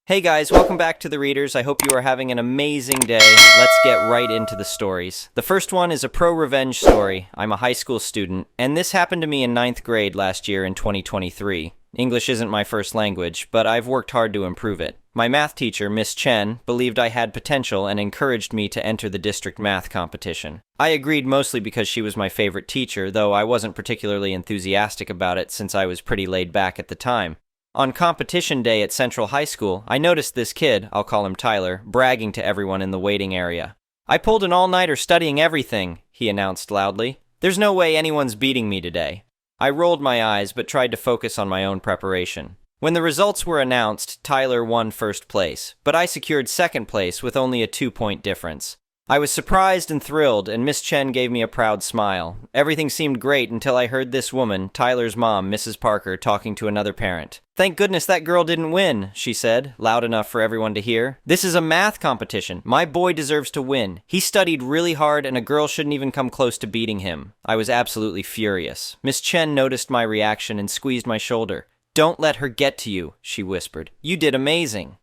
Hey guys, welcome back to The Readers. I hope you are having an amazing day. Let's get right into the stories. The first one is a pro-revenge story. I'm a high school student, and this happened to me in 9th grade last year in 2023. English isn't my first language, but I've worked hard to improve it. My math teacher, Miss Chen, believed I had potential and encouraged me to enter the district math competition. I agreed mostly because she was my favorite teacher, though I wasn't particularly enthusiastic about it since I was pretty laid back at the time. On competition day at Central High School, I noticed this kid, I'll call him Tyler, bragging to everyone in the waiting area. "I pulled an all-nighter studying everything," he announced loudly. "There's no way anyone's beating me today." I rolled my eyes but tried to focus on my own preparation. When the results were announced, Tyler won first place, but I secured second place with only a 2-point difference. I was surprised and thrilled, and Miss Chen gave me a proud smile. Everything seemed great until I heard this woman, Tyler's mom, Mrs. Parker, talking to another parent. "Thank goodness that girl didn't win," she said, loud enough for everyone to hear. "This is a math competition. My boy deserves to win. He studied really hard, and a girl shouldn't even come close to beating him." I was absolutely furious. Miss Chen noticed my reaction and squeezed my shoulder. "Don't let her get to you," she whispered. "You did amazing."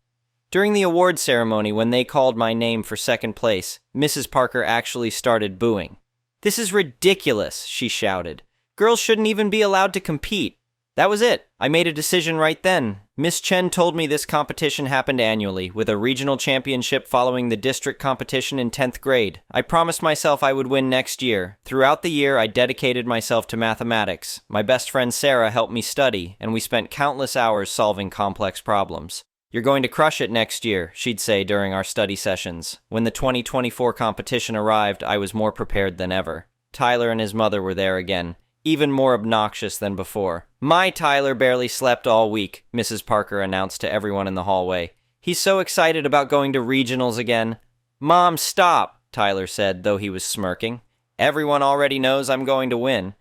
During the award ceremony, when they called my name for second place, Mrs. Parker actually started booing. "This is ridiculous," she shouted. "Girls shouldn't even be allowed to compete." That was it. I made a decision right then. Miss Chen told me this competition happened annually, with a regional championship following the district competition in 10th grade. I promised myself I would win next year. Throughout the year, I dedicated myself to mathematics. My best friend Sarah helped me study, and we spent countless hours solving complex problems. "You're going to crush it next year," she'd say during our study sessions. When the 2024 competition arrived, I was more prepared than ever. Tyler and his mother were there again, even more obnoxious than before. "My Tyler barely slept all week," Mrs. Parker announced to everyone in the hallway. "He's so excited about going to regionals again." "Mom, stop," Tyler said, though he was smirking. "Everyone already knows I'm going to win."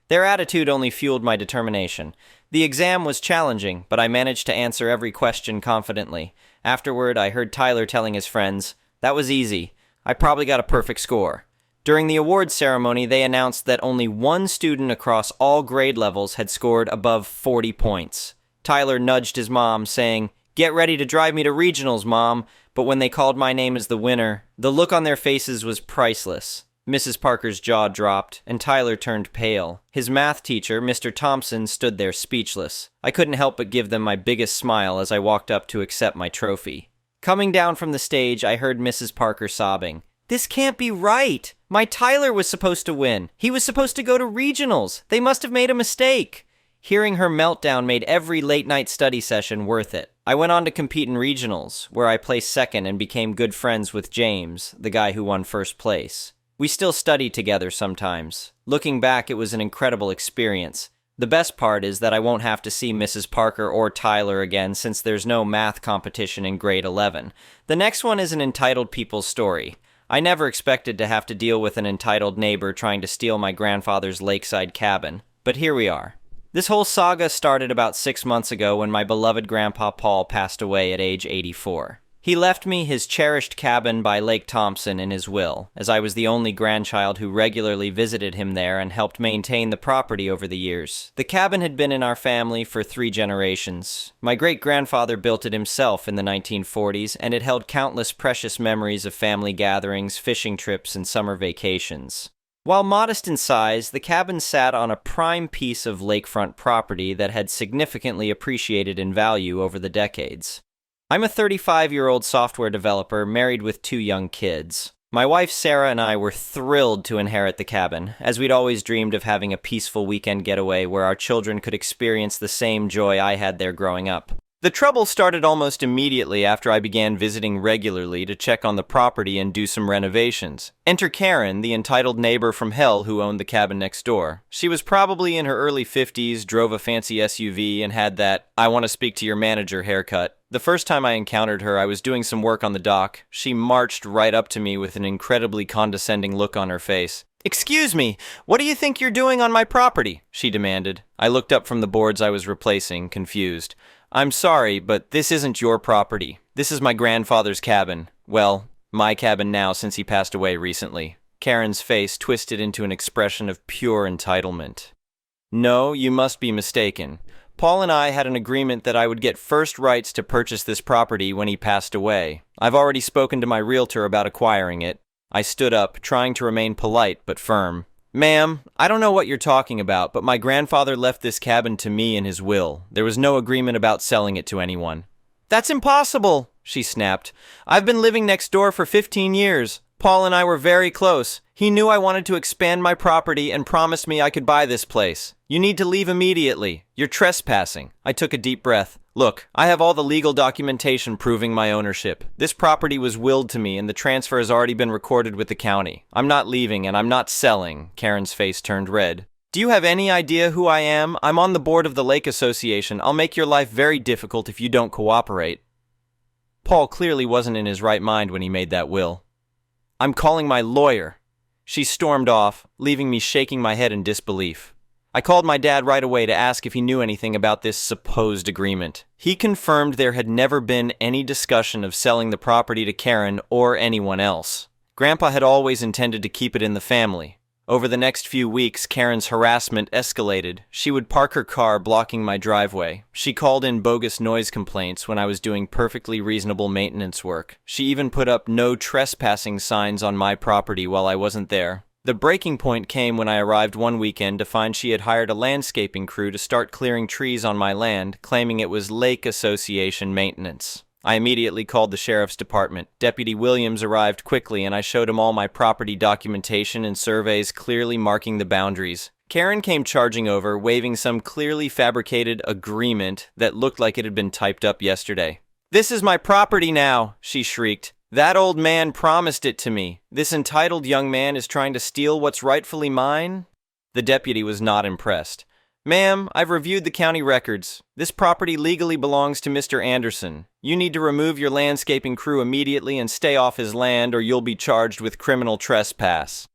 Their attitude only fueled my determination. The exam was challenging, but I managed to answer every question confidently. Afterward, I heard Tyler telling his friends, "That was easy. I probably got a perfect score." During the awards ceremony, they announced that only one student across all grade levels had scored above 40 points. Tyler nudged his mom, saying, "Get ready to drive me to regionals, Mom." But when they called my name as the winner, the look on their faces was priceless. Mrs. Parker's jaw dropped, and Tyler turned pale. His math teacher, Mr. Thompson, stood there speechless. I couldn't help but give them my biggest smile as I walked up to accept my trophy. Coming down from the stage, I heard Mrs. Parker sobbing. "This can't be right! My Tyler was supposed to win. He was supposed to go to regionals. They must have made a mistake." Hearing her meltdown made every late-night study session worth it. I went on to compete in regionals, where I placed second and became good friends with James, the guy who won first place. We still study together sometimes. Looking back, it was an incredible experience. The best part is that I won't have to see Mrs. Parker or Tyler again since there's no math competition in grade 11. The next one is an entitled people's story. I never expected to have to deal with an entitled neighbor trying to steal my grandfather's lakeside cabin, but here we are. This whole saga started about 6 months ago when my beloved Grandpa Paul passed away at age 84. He left me his cherished cabin by Lake Thompson in his will, as I was the only grandchild who regularly visited him there and helped maintain the property over the years. The cabin had been in our family for 3 generations. My great-grandfather built it himself in the 1940s, and it held countless precious memories of family gatherings, fishing trips, and summer vacations. While modest in size, the cabin sat on a prime piece of lakefront property that had significantly appreciated in value over the decades. I'm a 35-year-old software developer married with 2 young kids. My wife Sarah and I were thrilled to inherit the cabin, as we'd always dreamed of having a peaceful weekend getaway where our children could experience the same joy I had there growing up. The trouble started almost immediately after I began visiting regularly to check on the property and do some renovations. Enter Karen, the entitled neighbor from hell who owned the cabin next door. She was probably in her early 50s, drove a fancy SUV, and had that "I want to speak to your manager" haircut. The first time I encountered her, I was doing some work on the dock. She marched right up to me with an incredibly condescending look on her face. "Excuse me, what do you think you're doing on my property?" she demanded. I looked up from the boards I was replacing, confused. "I'm sorry, but this isn't your property. This is my grandfather's cabin. Well, my cabin now since he passed away recently." Karen's face twisted into an expression of pure entitlement. "No, you must be mistaken. Paul and I had an agreement that I would get first rights to purchase this property when he passed away. I've already spoken to my realtor about acquiring it. I stood up, trying to remain polite but firm. Ma'am, I don't know what you're talking about, but my grandfather left this cabin to me in his will. There was no agreement about selling it to anyone. That's impossible, she snapped. I've been living next door for 15 years. Paul and I were very close. He knew I wanted to expand my property and promised me I could buy this place. You need to leave immediately. You're trespassing. I took a deep breath. Look, I have all the legal documentation proving my ownership. This property was willed to me and the transfer has already been recorded with the county. I'm not leaving and I'm not selling. Karen's face turned red. Do you have any idea who I am? I'm on the board of the Lake Association. I'll make your life very difficult if you don't cooperate. Paul clearly wasn't in his right mind when he made that will. I'm calling my lawyer. She stormed off, leaving me shaking my head in disbelief. I called my dad right away to ask if he knew anything about this supposed agreement. He confirmed there had never been any discussion of selling the property to Karen or anyone else. Grandpa had always intended to keep it in the family. Over the next few weeks, Karen's harassment escalated. She would park her car blocking my driveway. She called in bogus noise complaints when I was doing perfectly reasonable maintenance work. She even put up no trespassing signs on my property while I wasn't there. The breaking point came when I arrived one weekend to find she had hired a landscaping crew to start clearing trees on my land, claiming it was Lake Association maintenance. I immediately called the sheriff's department. Deputy Williams arrived quickly and I showed him all my property documentation and surveys clearly marking the boundaries. Karen came charging over, waving some clearly fabricated agreement that looked like it had been typed up yesterday. "This is my property now," she shrieked. "That old man promised it to me. This entitled young man is trying to steal what's rightfully mine?" The deputy was not impressed. "Ma'am, I've reviewed the county records. This property legally belongs to Mr. Anderson. You need to remove your landscaping crew immediately and stay off his land or you'll be charged with criminal trespass."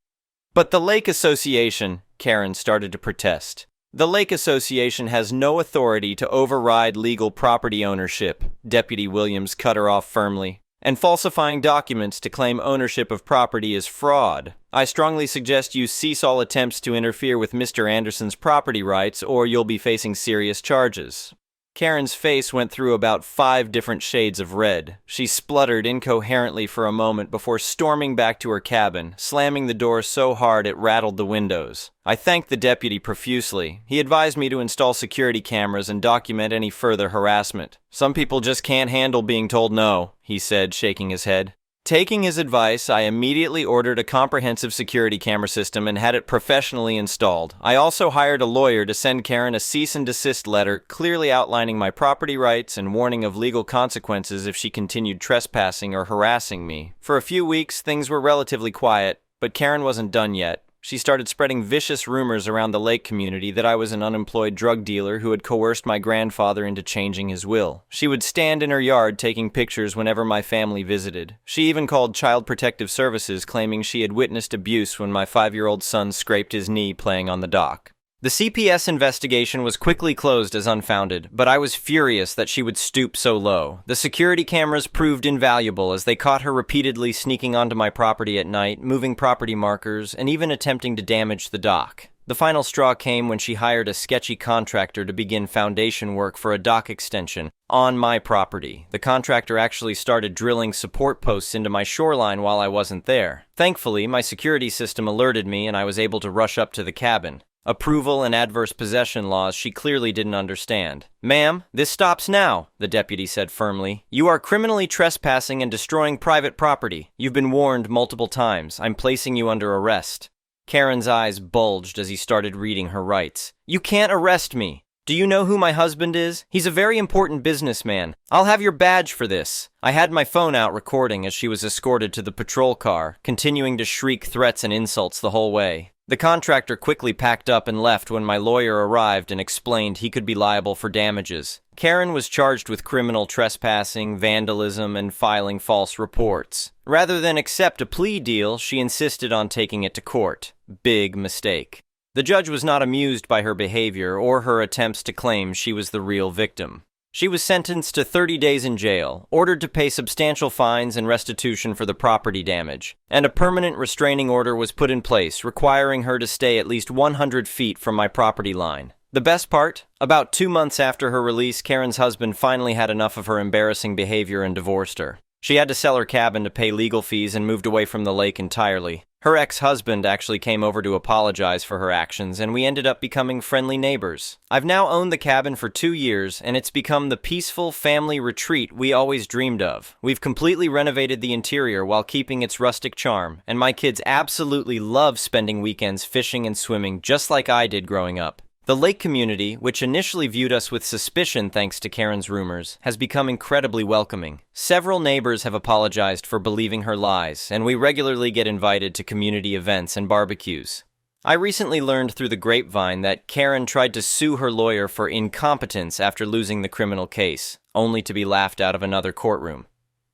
"But the Lake Association," Karen started to protest. "The Lake Association has no authority to override legal property ownership," Deputy Williams cut her off firmly. "And falsifying documents to claim ownership of property is fraud. I strongly suggest you cease all attempts to interfere with Mr. Anderson's property rights or you'll be facing serious charges." Karen's face went through about 5 different shades of red. She spluttered incoherently for a moment before storming back to her cabin, slamming the door so hard it rattled the windows. I thanked the deputy profusely. He advised me to install security cameras and document any further harassment. "Some people just can't handle being told no," he said, shaking his head. Taking his advice, I immediately ordered a comprehensive security camera system and had it professionally installed. I also hired a lawyer to send Karen a cease and desist letter clearly outlining my property rights and warning of legal consequences if she continued trespassing or harassing me. For a few weeks, things were relatively quiet, but Karen wasn't done yet. She started spreading vicious rumors around the lake community that I was an unemployed drug dealer who had coerced my grandfather into changing his will. She would stand in her yard taking pictures whenever my family visited. She even called Child Protective Services claiming she had witnessed abuse when my 5-year-old son scraped his knee playing on the dock. The CPS investigation was quickly closed as unfounded, but I was furious that she would stoop so low. The security cameras proved invaluable as they caught her repeatedly sneaking onto my property at night, moving property markers, and even attempting to damage the dock. The final straw came when she hired a sketchy contractor to begin foundation work for a dock extension on my property. The contractor actually started drilling support posts into my shoreline while I wasn't there. Thankfully, my security system alerted me and I was able to rush up to the cabin. Approval and adverse possession laws she clearly didn't understand. "Ma'am, this stops now," the deputy said firmly. "You are criminally trespassing and destroying private property. You've been warned multiple times. I'm placing you under arrest." Karen's eyes bulged as he started reading her rights. "You can't arrest me. Do you know who my husband is? He's a very important businessman. I'll have your badge for this." I had my phone out recording as she was escorted to the patrol car, continuing to shriek threats and insults the whole way. The contractor quickly packed up and left when my lawyer arrived and explained he could be liable for damages. Karen was charged with criminal trespassing, vandalism, and filing false reports. Rather than accept a plea deal, she insisted on taking it to court. Big mistake. The judge was not amused by her behavior or her attempts to claim she was the real victim. She was sentenced to 30 days in jail, ordered to pay substantial fines and restitution for the property damage, and a permanent restraining order was put in place requiring her to stay at least 100 feet from my property line. The best part? About 2 months after her release, Karen's husband finally had enough of her embarrassing behavior and divorced her. She had to sell her cabin to pay legal fees and moved away from the lake entirely. Her ex-husband actually came over to apologize for her actions, and we ended up becoming friendly neighbors. I've now owned the cabin for 2 years, and it's become the peaceful family retreat we always dreamed of. We've completely renovated the interior while keeping its rustic charm, and my kids absolutely love spending weekends fishing and swimming just like I did growing up. The lake community, which initially viewed us with suspicion thanks to Karen's rumors, has become incredibly welcoming. Several neighbors have apologized for believing her lies, and we regularly get invited to community events and barbecues. I recently learned through the grapevine that Karen tried to sue her lawyer for incompetence after losing the criminal case, only to be laughed out of another courtroom.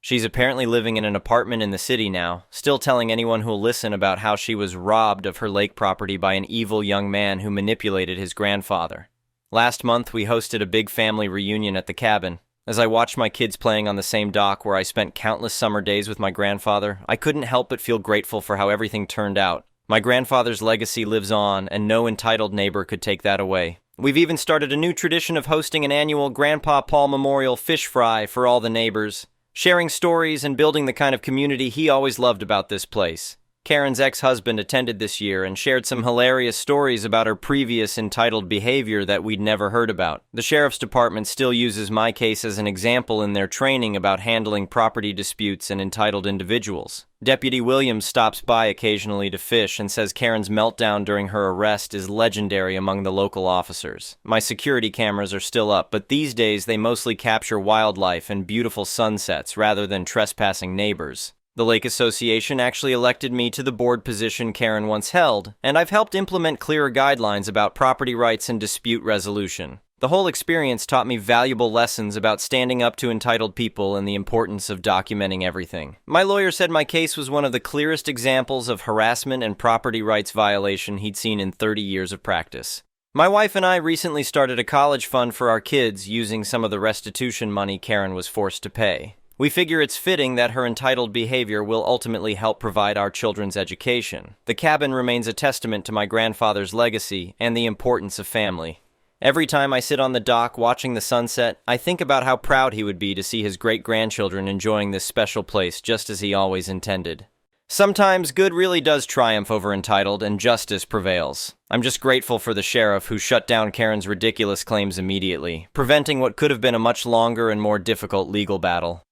She's apparently living in an apartment in the city now, still telling anyone who'll listen about how she was robbed of her lake property by an evil young man who manipulated his grandfather. Last month, we hosted a big family reunion at the cabin. As I watched my kids playing on the same dock where I spent countless summer days with my grandfather, I couldn't help but feel grateful for how everything turned out. My grandfather's legacy lives on, and no entitled neighbor could take that away. We've even started a new tradition of hosting an annual Grandpa Paul Memorial Fish Fry for all the neighbors, sharing stories and building the kind of community he always loved about this place. Karen's ex-husband attended this year and shared some hilarious stories about her previous entitled behavior that we'd never heard about. The sheriff's department still uses my case as an example in their training about handling property disputes and entitled individuals. Deputy Williams stops by occasionally to fish and says Karen's meltdown during her arrest is legendary among the local officers. My security cameras are still up, but these days they mostly capture wildlife and beautiful sunsets rather than trespassing neighbors. The Lake Association actually elected me to the board position Karen once held, and I've helped implement clearer guidelines about property rights and dispute resolution. The whole experience taught me valuable lessons about standing up to entitled people and the importance of documenting everything. My lawyer said my case was one of the clearest examples of harassment and property rights violation he'd seen in 30 years of practice. My wife and I recently started a college fund for our kids using some of the restitution money Karen was forced to pay. We figure it's fitting that her entitled behavior will ultimately help provide our children's education. The cabin remains a testament to my grandfather's legacy and the importance of family. Every time I sit on the dock watching the sunset, I think about how proud he would be to see his great-grandchildren enjoying this special place just as he always intended. Sometimes good really does triumph over entitled and justice prevails. I'm just grateful for the sheriff who shut down Karen's ridiculous claims immediately, preventing what could have been a much longer and more difficult legal battle.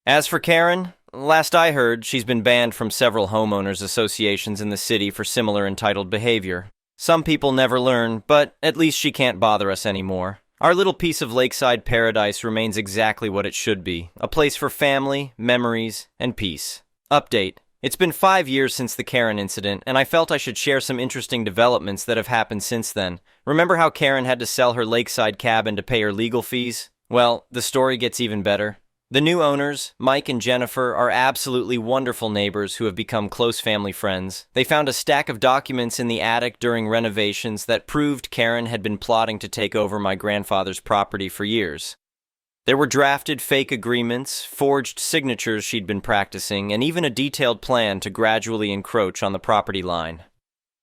As for Karen, last I heard, she's been banned from several homeowners associations in the city for similar entitled behavior. Some people never learn, but at least she can't bother us anymore. Our little piece of lakeside paradise remains exactly what it should be, a place for family, memories, and peace. Update. It's been 5 years since the Karen incident, and I felt I should share some interesting developments that have happened since then. Remember how Karen had to sell her lakeside cabin to pay her legal fees? Well, the story gets even better. The new owners, Mike and Jennifer, are absolutely wonderful neighbors who have become close family friends. They found a stack of documents in the attic during renovations that proved Karen had been plotting to take over my grandfather's property for years. There were drafted fake agreements, forged signatures she'd been practicing, and even a detailed plan to gradually encroach on the property line.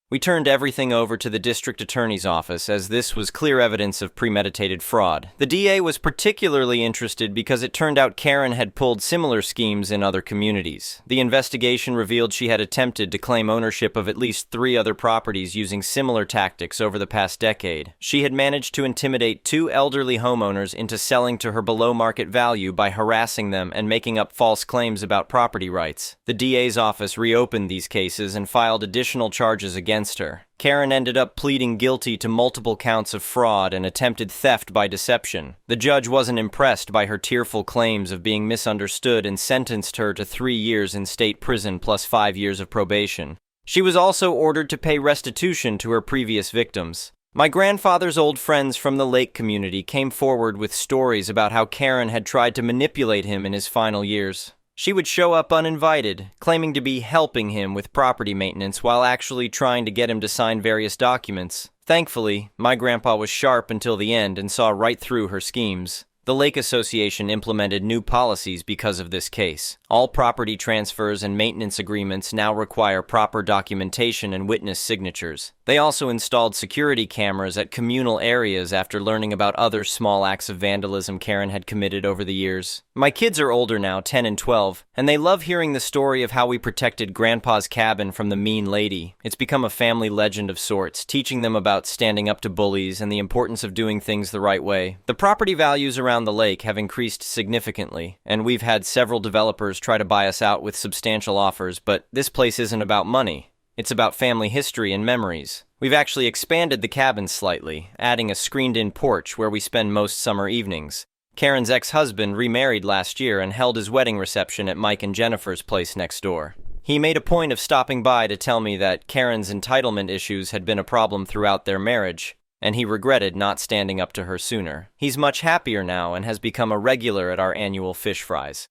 We turned everything over to the district attorney's office, as this was clear evidence of premeditated fraud. The DA was particularly interested because it turned out Karen had pulled similar schemes in other communities. The investigation revealed she had attempted to claim ownership of at least 3 other properties using similar tactics over the past decade. She had managed to intimidate 2 elderly homeowners into selling to her below market value by harassing them and making up false claims about property rights. The DA's office reopened these cases and filed additional charges against her. Karen ended up pleading guilty to multiple counts of fraud and attempted theft by deception. The judge wasn't impressed by her tearful claims of being misunderstood and sentenced her to 3 years in state prison plus 5 years of probation. She was also ordered to pay restitution to her previous victims. My grandfather's old friends from the lake community came forward with stories about how Karen had tried to manipulate him in his final years. She would show up uninvited, claiming to be helping him with property maintenance while actually trying to get him to sign various documents. Thankfully, my grandpa was sharp until the end and saw right through her schemes. The Lake Association implemented new policies because of this case. All property transfers and maintenance agreements now require proper documentation and witness signatures. They also installed security cameras at communal areas after learning about other small acts of vandalism Karen had committed over the years. My kids are older now, 10 and 12, and they love hearing the story of how we protected Grandpa's cabin from the mean lady. It's become a family legend of sorts, teaching them about standing up to bullies and the importance of doing things the right way. The property values around the lake have increased significantly, and we've had several developers try to buy us out with substantial offers, but this place isn't about money. It's about family history and memories. We've actually expanded the cabin slightly, adding a screened-in porch where we spend most summer evenings. Karen's ex-husband remarried last year and held his wedding reception at Mike and Jennifer's place next door. He made a point of stopping by to tell me that Karen's entitlement issues had been a problem throughout their marriage, and he regretted not standing up to her sooner. He's much happier now and has become a regular at our annual fish fries.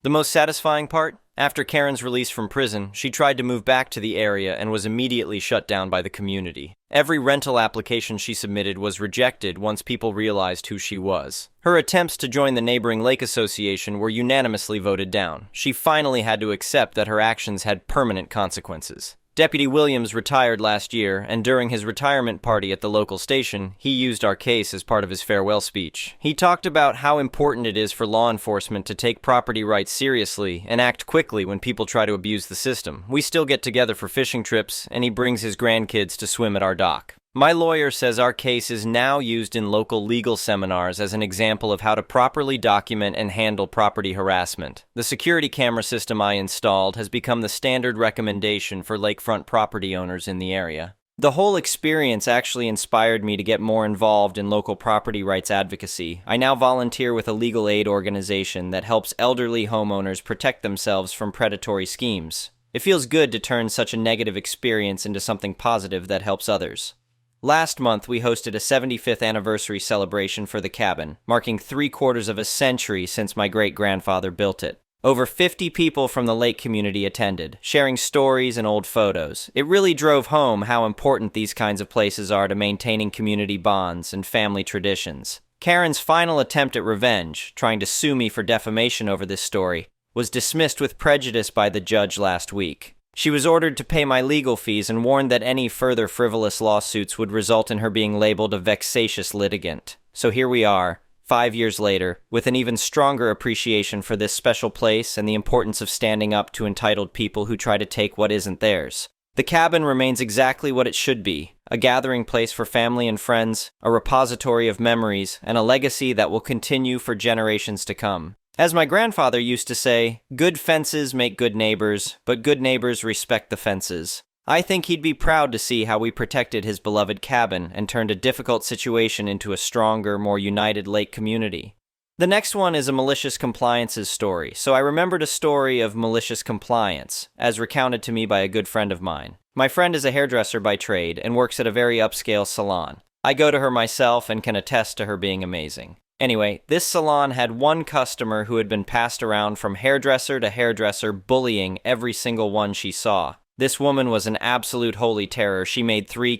The most satisfying part? After Karen's release from prison, she tried to move back to the area and was immediately shut down by the community. Every rental application she submitted was rejected once people realized who she was. Her attempts to join the neighboring lake association were unanimously voted down. She finally had to accept that her actions had permanent consequences. Deputy Williams retired last year, and during his retirement party at the local station, he used our case as part of his farewell speech. He talked about how important it is for law enforcement to take property rights seriously and act quickly when people try to abuse the system. We still get together for fishing trips, and he brings his grandkids to swim at our dock. My lawyer says our case is now used in local legal seminars as an example of how to properly document and handle property harassment. The security camera system I installed has become the standard recommendation for lakefront property owners in the area. The whole experience actually inspired me to get more involved in local property rights advocacy. I now volunteer with a legal aid organization that helps elderly homeowners protect themselves from predatory schemes. It feels good to turn such a negative experience into something positive that helps others. Last month, we hosted a 75th anniversary celebration for the cabin, marking 3/4 of a century since my great-grandfather built it. Over 50 people from the lake community attended, sharing stories and old photos. It really drove home how important these kinds of places are to maintaining community bonds and family traditions. Karen's final attempt at revenge, trying to sue me for defamation over this story, was dismissed with prejudice by the judge last week. She was ordered to pay my legal fees and warned that any further frivolous lawsuits would result in her being labeled a vexatious litigant. So here we are, 5 years later, with an even stronger appreciation for this special place and the importance of standing up to entitled people who try to take what isn't theirs. The cabin remains exactly what it should be, a gathering place for family and friends, a repository of memories, and a legacy that will continue for generations to come. As my grandfather used to say, good fences make good neighbors, but good neighbors respect the fences. I think he'd be proud to see how we protected his beloved cabin and turned a difficult situation into a stronger, more united lake community. The next one is a malicious compliances story, so I remembered a story of malicious compliance, as recounted to me by a good friend of mine. My friend is a hairdresser by trade and works at a very upscale salon. I go to her myself and can attest to her being amazing. Anyway, this salon had one customer who had been passed around from hairdresser to hairdresser, bullying every single one she saw. This woman was an absolute holy terror. She made three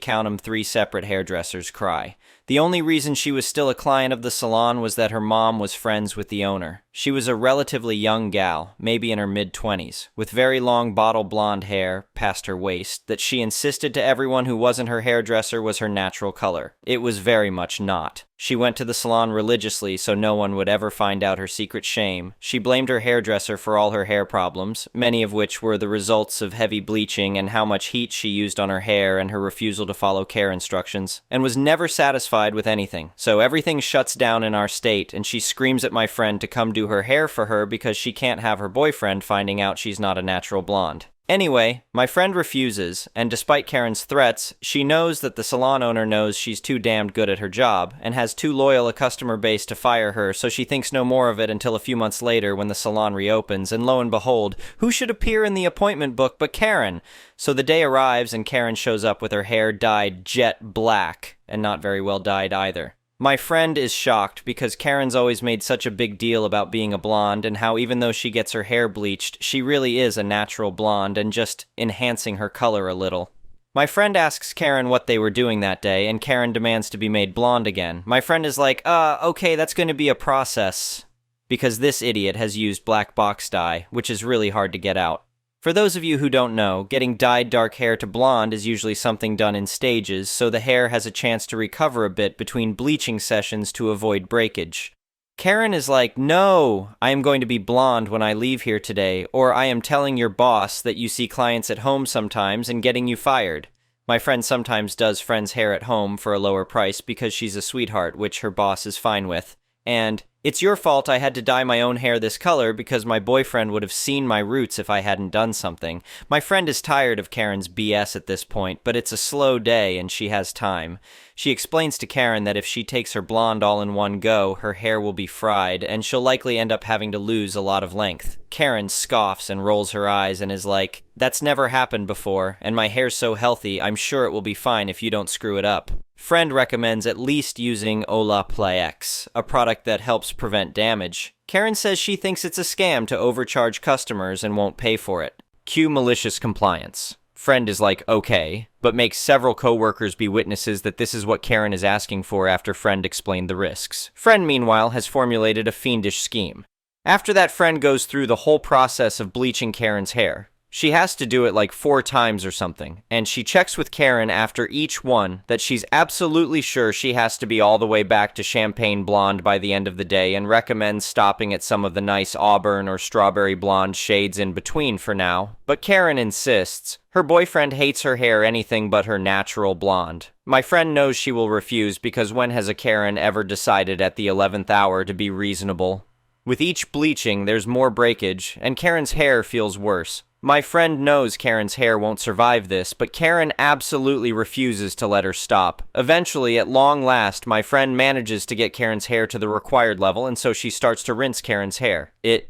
separate hairdressers cry. The only reason she was still a client of the salon was that her mom was friends with the owner. She was a relatively young gal, maybe in her mid-20s, with very long bottle blonde hair, past her waist, that she insisted to everyone who wasn't her hairdresser was her natural color. It was very much not. She went to the salon religiously so no one would ever find out her secret shame. She blamed her hairdresser for all her hair problems, many of which were the results of heavy bleaching and how much heat she used on her hair and her refusal to follow care instructions, and was never satisfied with anything. So everything shuts down in our state, and she screams at my friend to come do her hair for her because she can't have her boyfriend finding out she's not a natural blonde. Anyway, my friend refuses, and despite Karen's threats, she knows that the salon owner knows she's too damned good at her job, and has too loyal a customer base to fire her, so she thinks no more of it until a few months later when the salon reopens, and lo and behold, who should appear in the appointment book but Karen? So the day arrives and Karen shows up with her hair dyed jet black, and not very well dyed either. My friend is shocked because Karen's always made such a big deal about being a blonde and how even though she gets her hair bleached, she really is a natural blonde and just enhancing her color a little. My friend asks Karen what they were doing that day, and Karen demands to be made blonde again. My friend is like, okay, that's going to be a process, because this idiot has used black box dye, which is really hard to get out. For those of you who don't know, getting dyed dark hair to blonde is usually something done in stages, so the hair has a chance to recover a bit between bleaching sessions to avoid breakage. Karen is like, no, I am going to be blonde when I leave here today, or I am telling your boss that you see clients at home sometimes and getting you fired. My friend sometimes does friends' hair at home for a lower price because she's a sweetheart, which her boss is fine with. And it's your fault I had to dye my own hair this color because my boyfriend would have seen my roots if I hadn't done something. My friend is tired of Karen's BS at this point, but it's a slow day and she has time. She explains to Karen that if she takes her blonde all in one go, her hair will be fried, and she'll likely end up having to lose a lot of length. Karen scoffs and rolls her eyes and is like, that's never happened before, and my hair's so healthy, I'm sure it will be fine if you don't screw it up. Friend recommends at least using Olaplex, a product that helps prevent damage. Karen says she thinks it's a scam to overcharge customers and won't pay for it. Cue malicious compliance. Friend is like, okay, but makes several co-workers be witnesses that this is what Karen is asking for after friend explained the risks. Friend, meanwhile, has formulated a fiendish scheme. After that, friend goes through the whole process of bleaching Karen's hair. She has to do it like 4 times or something, and she checks with Karen after each one that she's absolutely sure she has to be all the way back to champagne blonde by the end of the day, and recommends stopping at some of the nice auburn or strawberry blonde shades in between for now. But Karen insists. Her boyfriend hates her hair anything but her natural blonde. My friend knows she will refuse because when has a Karen ever decided at the 11th hour to be reasonable? With each bleaching, there's more breakage, and Karen's hair feels worse. My friend knows Karen's hair won't survive this, but Karen absolutely refuses to let her stop. Eventually, at long last, my friend manages to get Karen's hair to the required level, and so she starts to rinse Karen's hair. It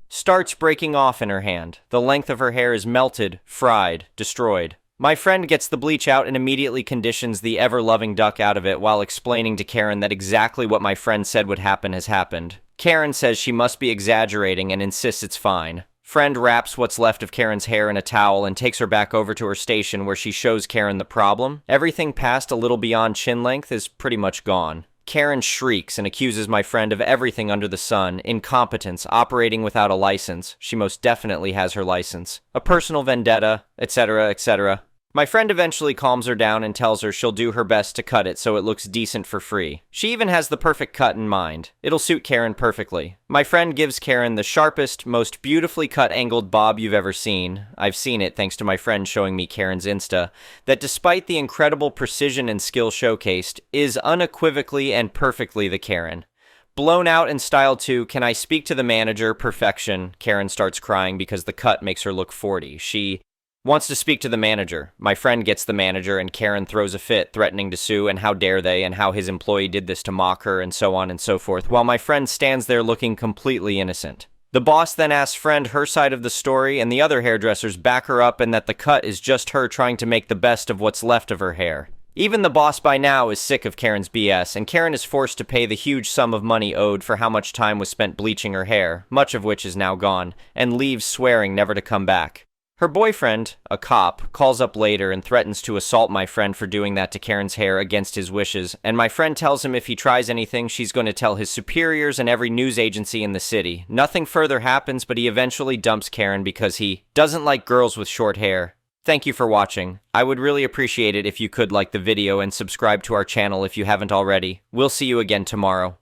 starts breaking off in her hand. The length of her hair is melted, fried, destroyed. My friend gets the bleach out and immediately conditions the ever-loving duck out of it while explaining to Karen that exactly what my friend said would happen has happened. Karen says she must be exaggerating and insists it's fine. Friend wraps what's left of Karen's hair in a towel and takes her back over to her station where she shows Karen the problem. Everything past a little beyond chin length is pretty much gone. Karen shrieks and accuses my friend of everything under the sun, incompetence, operating without a license. She most definitely has her license. A personal vendetta, etc., etc. My friend eventually calms her down and tells her she'll do her best to cut it so it looks decent for free. She even has the perfect cut in mind. It'll suit Karen perfectly. My friend gives Karen the sharpest, most beautifully cut angled bob you've ever seen. I've seen it thanks to my friend showing me Karen's Insta, that despite the incredible precision and skill showcased, is unequivocally and perfectly the Karen. Blown out and styled to, can I speak to the manager, perfection. Karen starts crying because the cut makes her look 40. She wants to speak to the manager. My friend gets the manager and Karen throws a fit, threatening to sue and how dare they and how his employee did this to mock her and so on and so forth, while my friend stands there looking completely innocent. The boss then asks friend her side of the story and the other hairdressers back her up and that the cut is just her trying to make the best of what's left of her hair. Even the boss by now is sick of Karen's BS, and Karen is forced to pay the huge sum of money owed for how much time was spent bleaching her hair, much of which is now gone, and leaves swearing never to come back. Her boyfriend, a cop, calls up later and threatens to assault my friend for doing that to Karen's hair against his wishes, and my friend tells him if he tries anything, she's going to tell his superiors and every news agency in the city. Nothing further happens, but he eventually dumps Karen because he doesn't like girls with short hair. Thank you for watching. I would really appreciate it if you could like the video and subscribe to our channel if you haven't already. We'll see you again tomorrow.